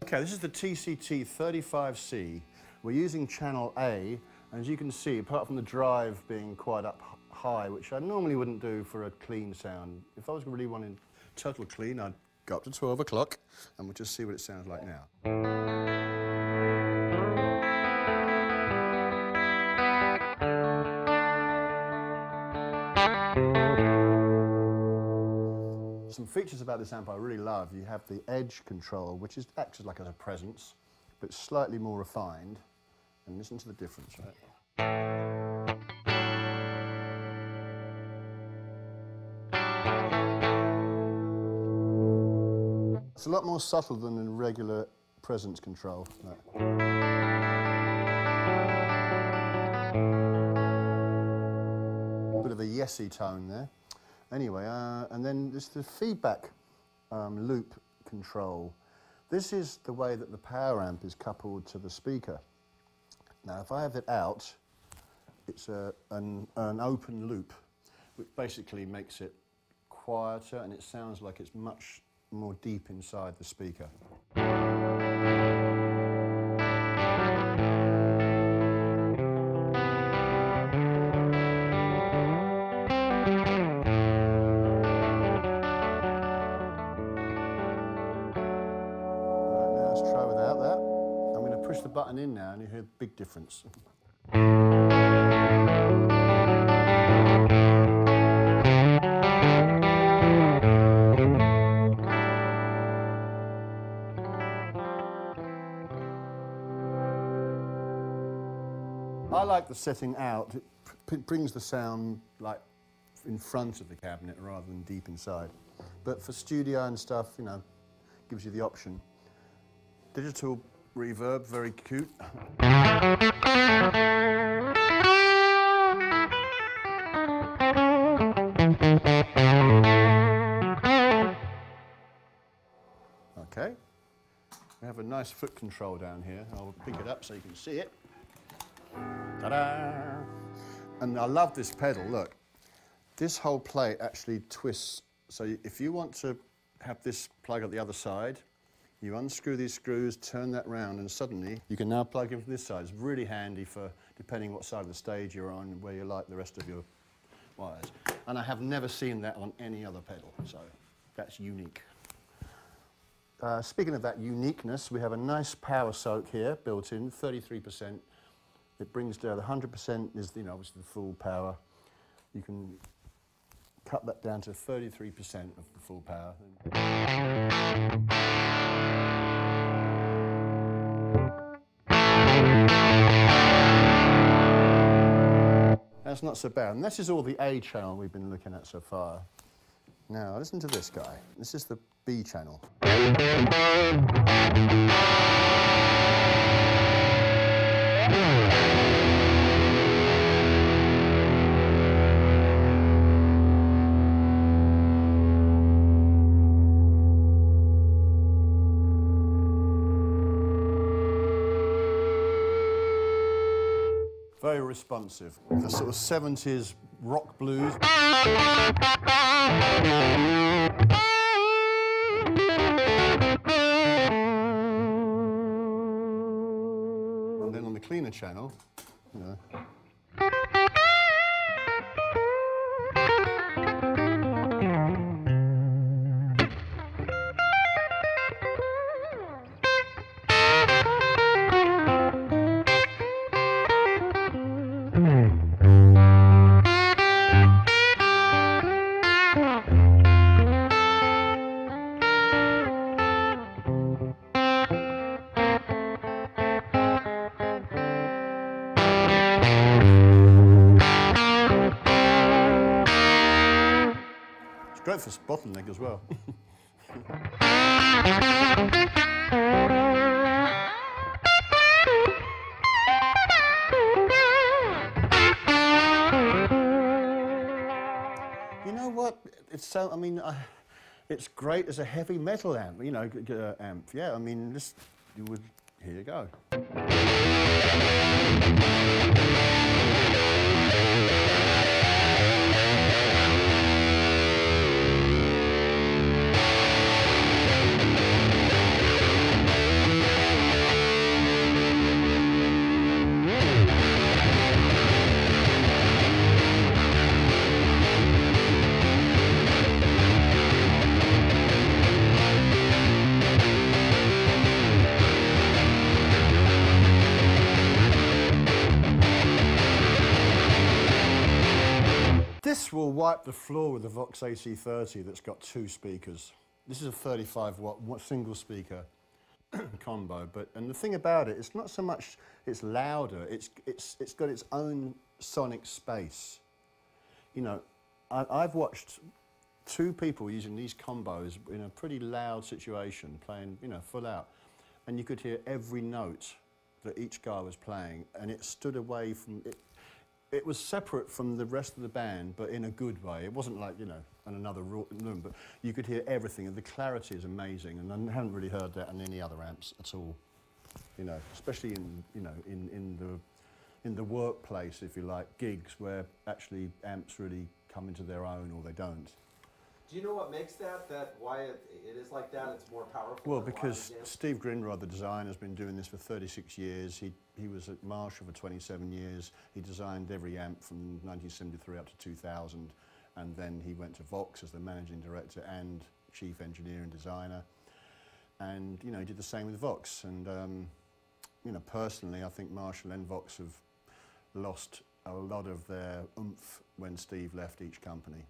Okay, this is the TCT-35C. We're using channel A, and as you can see, apart from the drive being quite up high, which I normally wouldn't do for a clean sound, if I was really wanting total clean, I'd go up to 12 o'clock, and we'll just see what it sounds like now. Some features about this amp I really love. You have the edge control, which acts like as a presence, but slightly more refined. And listen to the difference, right? It's a lot more subtle than in regular presence control. Right. A bit of a yesy tone there. Anyway, and then there's the feedback loop control. This is the way that the power amp is coupled to the speaker. Now, if I have it out, it's an open loop, which basically makes it quieter, and it sounds like it's much more deep inside the speaker. Push the button in now and you hear a big difference. I like the setting out. It brings the sound like in front of the cabinet rather than deep inside. But for studio and stuff, you know, gives you the option. Digital reverb, very cute. Okay, we have a nice foot control down here. I'll pick it up so you can see it. Ta-da! And I love this pedal, look. This whole plate actually twists, so if you want to have this plug at the other side, you unscrew these screws, turn that round, and suddenly you can now plug in from this side. It's really handy for depending what side of the stage you're on and where you like the rest of your wires. And I have never seen that on any other pedal, so that's unique. Speaking of that uniqueness, we have a nice power soak here, built in, 33%. It brings down the 100% is, you know, obviously the full power. You can cut that down to 33% of the full power. That's not so bad. And this is all the A channel we've been looking at so far. Now, listen to this guy. This is the B channel. Very responsive. The sort of 70s rock blues. And then on the cleaner channel, you know. Great for bottleneck as well. so, I mean, it's great as a heavy metal amp, you know, amp. Yeah, I mean, here you go. This will wipe the floor with the Vox AC30 that's got 2 speakers. This is a 35-watt single speaker combo, and the thing about it, it's not so much it's louder, it's got its own sonic space. You know, I've watched 2 people using these combos in a pretty loud situation, playing, you know, full out, and you could hear every note that each guy was playing, and it stood away from it. It was separate from the rest of the band, but in a good way. It wasn't like, you know, in another room, but you could hear everything, and the clarity is amazing, and I haven't really heard that on any other amps at all. You know, especially in, you know, in the workplace, if you like, gigs where actually amps really come into their own, or they don't. Do you know what makes that why it is like that? It's more powerful? Well, because Steve Grinrod, the designer, has been doing this for 36 years. He was at Marshall for 27 years. He designed every amp from 1973 up to 2000, and then he went to Vox as the managing director and chief engineer and designer. And, you know, he did the same with Vox. And, you know, personally, I think Marshall and Vox have lost a lot of their oomph when Steve left each company.